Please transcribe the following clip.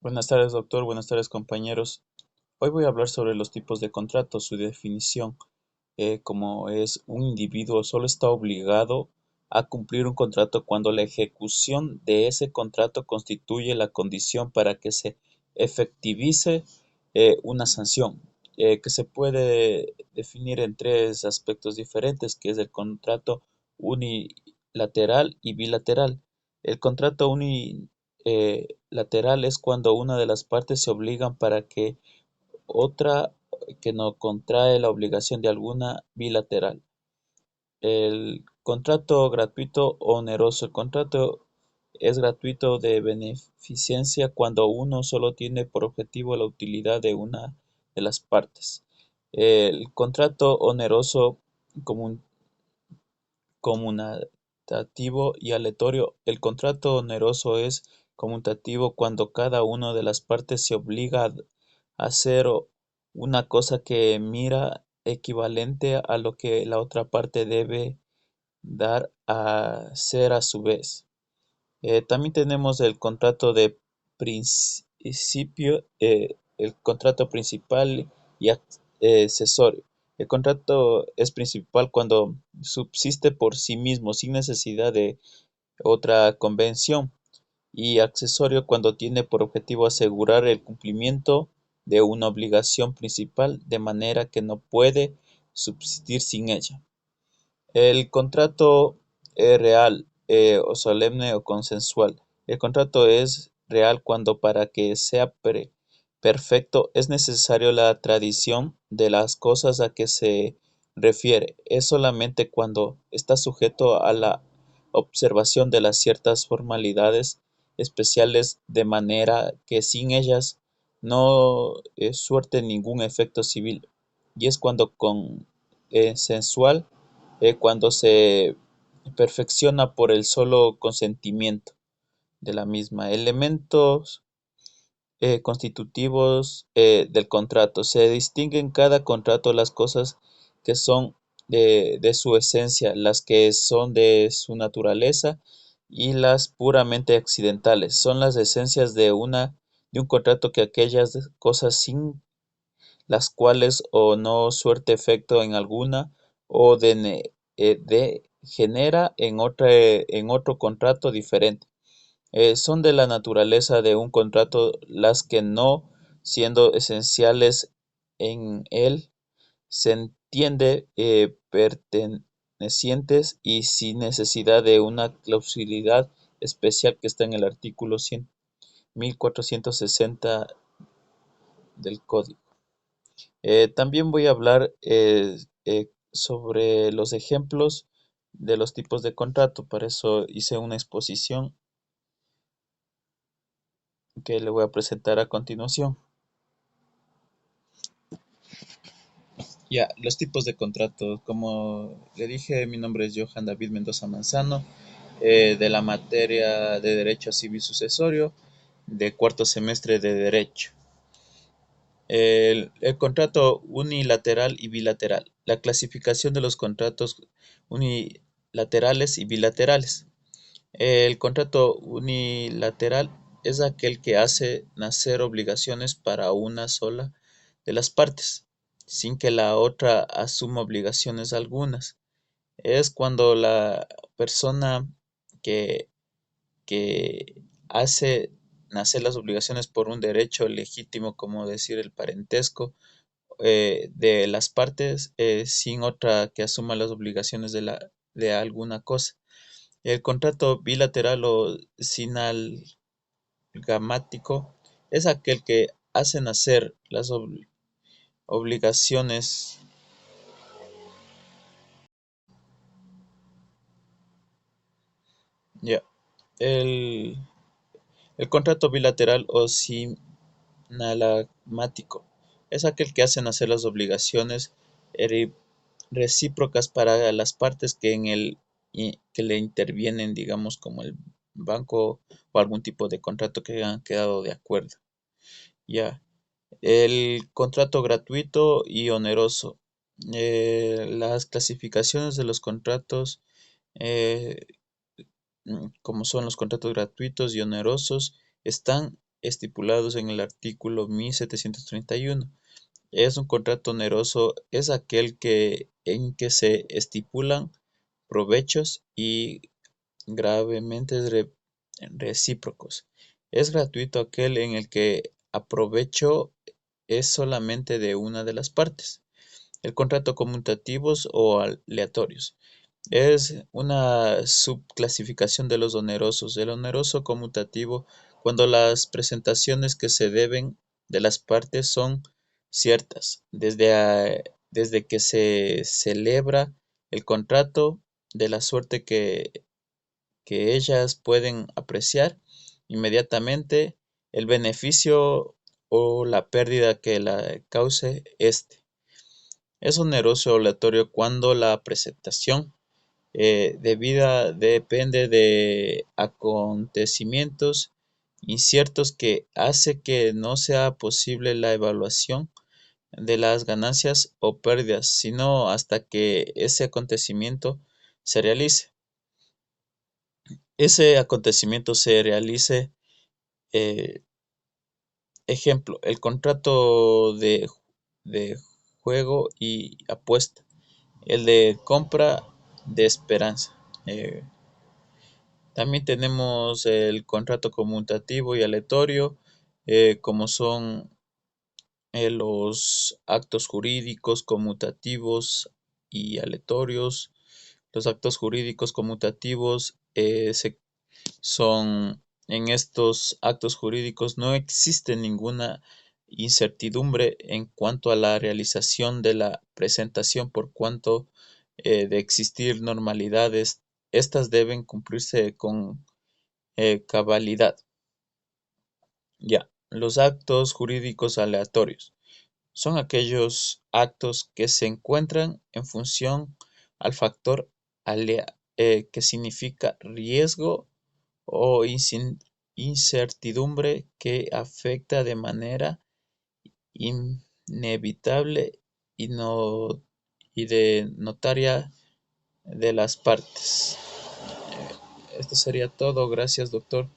Buenas tardes, doctor. Buenas tardes, compañeros. Hoy voy a hablar sobre los tipos de contratos, su definición. Como es un individuo solo está obligado a cumplir un contrato cuando la ejecución de ese contrato constituye la condición para que se efectivice una sanción, que se puede definir en tres aspectos diferentes, que es el contrato unilateral y bilateral. El contrato unilateral es cuando una de las partes se obligan para que otra que no contrae la obligación de alguna bilateral. El contrato gratuito o oneroso. El contrato es gratuito de beneficencia cuando uno solo tiene por objetivo la utilidad de una de las partes. El contrato oneroso comun- conmutativo y aleatorio. El contrato oneroso es conmutativo cuando cada una de las partes se obliga a hacer una cosa que mira equivalente a lo que la otra parte debe dar a hacer a su vez. También tenemos el contrato de principio, el contrato principal y accesorio. El contrato es principal cuando subsiste por sí mismo sin necesidad de otra convención y accesorio cuando tiene por objetivo asegurar el cumplimiento de una obligación principal de manera que no puede subsistir sin ella. El contrato real o solemne o consensual. El contrato es real cuando para que sea perfecto es necesario la tradición de las cosas a que se refiere. Es solamente cuando está sujeto a la observación de las ciertas formalidades especiales de manera que sin ellas no suerte ningún efecto civil. Y es cuando consensual cuando se perfecciona por el solo consentimiento de la misma. Elementos constitutivos del contrato. Se distinguen en cada contrato las cosas que son de su esencia, las que son de su naturaleza y las puramente accidentales. Son las esencias de un contrato que aquellas cosas sin las cuales o no suerte efecto en alguna o genera en otro contrato diferente. Son de la naturaleza de un contrato las que no siendo esenciales en él se entiende pertenecientes y sin necesidad de una clausulidad especial que está en el artículo 1460 del Código. También voy a hablar sobre los ejemplos de los tipos de contrato. Para eso hice una exposición que le voy a presentar a continuación. Ya, los tipos de contrato. Como le dije, mi nombre es Johan David Mendoza Manzano, de la materia de Derecho Civil Sucesorio, de cuarto semestre de Derecho. El contrato unilateral y bilateral. La clasificación de los contratos unilaterales y bilaterales. El contrato unilateral es aquel que hace nacer obligaciones para una sola de las partes, sin que la otra asuma obligaciones algunas. Es cuando la persona que que hace nacer las obligaciones por un derecho legítimo, como decir el parentesco, de las partes sin otra que asuma las obligaciones de alguna cosa. El contrato bilateral o sinalgamático es aquel que hace nacer las obligaciones. Ya. El, el contrato bilateral o sinalagmático es aquel que hace nacer las obligaciones recíprocas para las partes que le intervienen, digamos, como el banco o algún tipo de contrato que hayan quedado de acuerdo. Ya, el contrato gratuito y oneroso. Las clasificaciones de los contratos, como son los contratos gratuitos y onerosos, están estipulados en el artículo 1731. Es un contrato oneroso, es aquel en que se estipulan provechos y gravemente recíprocos. Es gratuito aquel en el que aprovecho es solamente de una de las partes. El contrato conmutativos o aleatorios. Es una subclasificación de los onerosos. El oneroso conmutativo, cuando las presentaciones que se deben de las partes son ciertas, desde que se celebra el contrato, de la suerte que ellas pueden apreciar inmediatamente el beneficio o la pérdida que la cause este. Es oneroso o aleatorio cuando la presentación debida depende de acontecimientos inciertos que hace que no sea posible la evaluación de las ganancias o pérdidas, sino hasta que ese acontecimiento se realice. Ese acontecimiento se realice, eh, ejemplo, el contrato de juego y apuesta, el de compra de esperanza. También tenemos el contrato conmutativo y aleatorio, como son los actos jurídicos conmutativos y aleatorios. Los actos jurídicos conmutativos son, en estos actos jurídicos no existe ninguna incertidumbre en cuanto a la realización de la presentación, por cuanto de existir normalidades, estas deben cumplirse con cabalidad. Ya, los actos jurídicos aleatorios son aquellos actos que se encuentran en función al factor que significa riesgo o incertidumbre que afecta de manera inevitable y de notaria de las partes. Esto sería todo. Gracias, doctor.